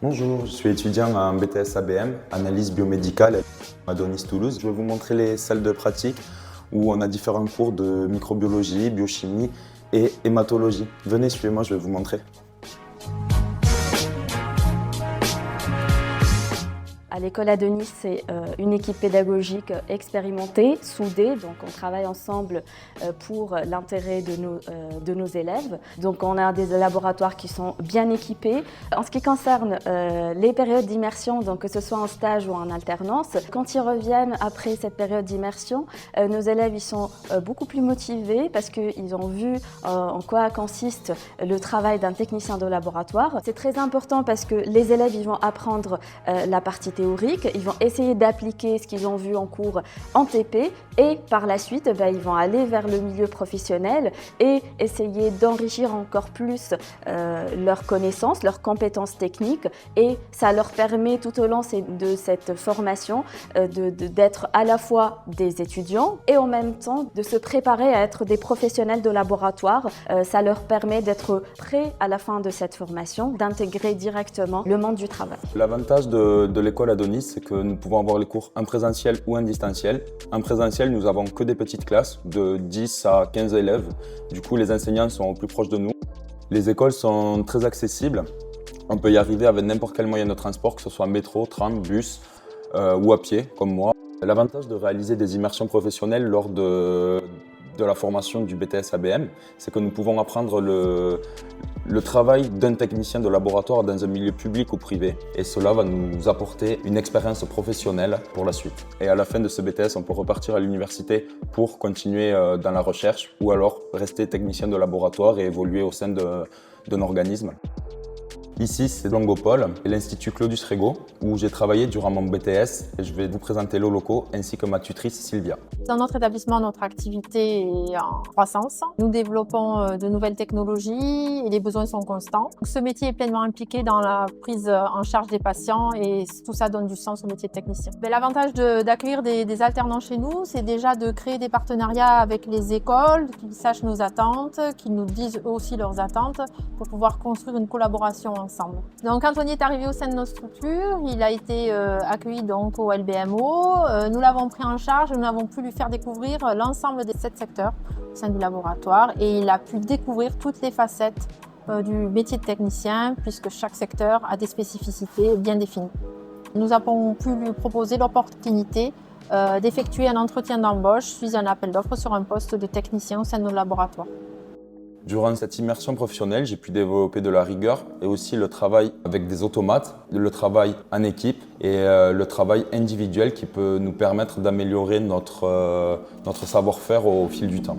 Bonjour, je suis étudiant en BTS ABM, analyse biomédicale à Adonis Toulouse. Je vais vous montrer les salles de pratique où on a différents cours de microbiologie, biochimie et hématologie. Venez, suivez-moi, je vais vous montrer. À l'école Adonis, c'est une équipe pédagogique expérimentée, soudée. Donc, on travaille ensemble pour l'intérêt de nos élèves. Donc, on a des laboratoires qui sont bien équipés. En ce qui concerne les périodes d'immersion, donc que ce soit en stage ou en alternance, quand ils reviennent après cette période d'immersion, nos élèves ils sont beaucoup plus motivés parce qu'ils ont vu en quoi consiste le travail d'un technicien de laboratoire. C'est très important parce que les élèves ils vont apprendre la partie théorique, ils vont essayer d'appliquer ce qu'ils ont vu en cours en TP et par la suite, ils vont aller vers le milieu professionnel et essayer d'enrichir encore plus leurs connaissances, leurs compétences techniques et ça leur permet tout au long de cette formation d'être à la fois des étudiants et en même temps de se préparer à être des professionnels de laboratoire. Ça leur permet d'être prêts à la fin de cette formation, d'intégrer directement le monde du travail. L'avantage de l'école Adonis, c'est que nous pouvons avoir les cours en présentiel ou en distanciel. En présentiel, nous n'avons que des petites classes de 10 à 15 élèves. Du coup, les enseignants sont plus proches de nous. Les écoles sont très accessibles. On peut y arriver avec n'importe quel moyen de transport, que ce soit métro, tram, bus ou à pied, comme moi. L'avantage de réaliser des immersions professionnelles lors de la formation du BTS ABM, c'est que nous pouvons apprendre le travail d'un technicien de laboratoire dans un milieu public ou privé. Et cela va nous apporter une expérience professionnelle pour la suite. Et à la fin de ce BTS, on peut repartir à l'université pour continuer dans la recherche ou alors rester technicien de laboratoire et évoluer au sein d'un organisme. Ici, c'est Longopole et l'Institut Claudius Regaud, où j'ai travaillé durant mon BTS et je vais vous présenter nos locaux ainsi que ma tutrice Sylvia. Dans notre établissement, notre activité est en croissance. Nous développons de nouvelles technologies et les besoins sont constants. Ce métier est pleinement impliqué dans la prise en charge des patients et tout ça donne du sens au métier de technicien. L'avantage d'accueillir des alternants chez nous, c'est déjà de créer des partenariats avec les écoles, qu'ils sachent nos attentes, qu'ils nous disent aussi leurs attentes pour pouvoir construire une collaboration ensemble. Donc quand Anthony est arrivé au sein de notre structure, il a été accueilli donc au LBMO. Nous l'avons pris en charge, nous avons pu lui faire découvrir l'ensemble des 7 secteurs au sein du laboratoire et il a pu découvrir toutes les facettes du métier de technicien puisque chaque secteur a des spécificités bien définies. Nous avons pu lui proposer l'opportunité d'effectuer un entretien d'embauche suivi un appel d'offres sur un poste de technicien au sein de nos laboratoires. Durant cette immersion professionnelle, j'ai pu développer de la rigueur et aussi le travail avec des automates, le travail en équipe et le travail individuel qui peut nous permettre d'améliorer notre savoir-faire au fil du temps.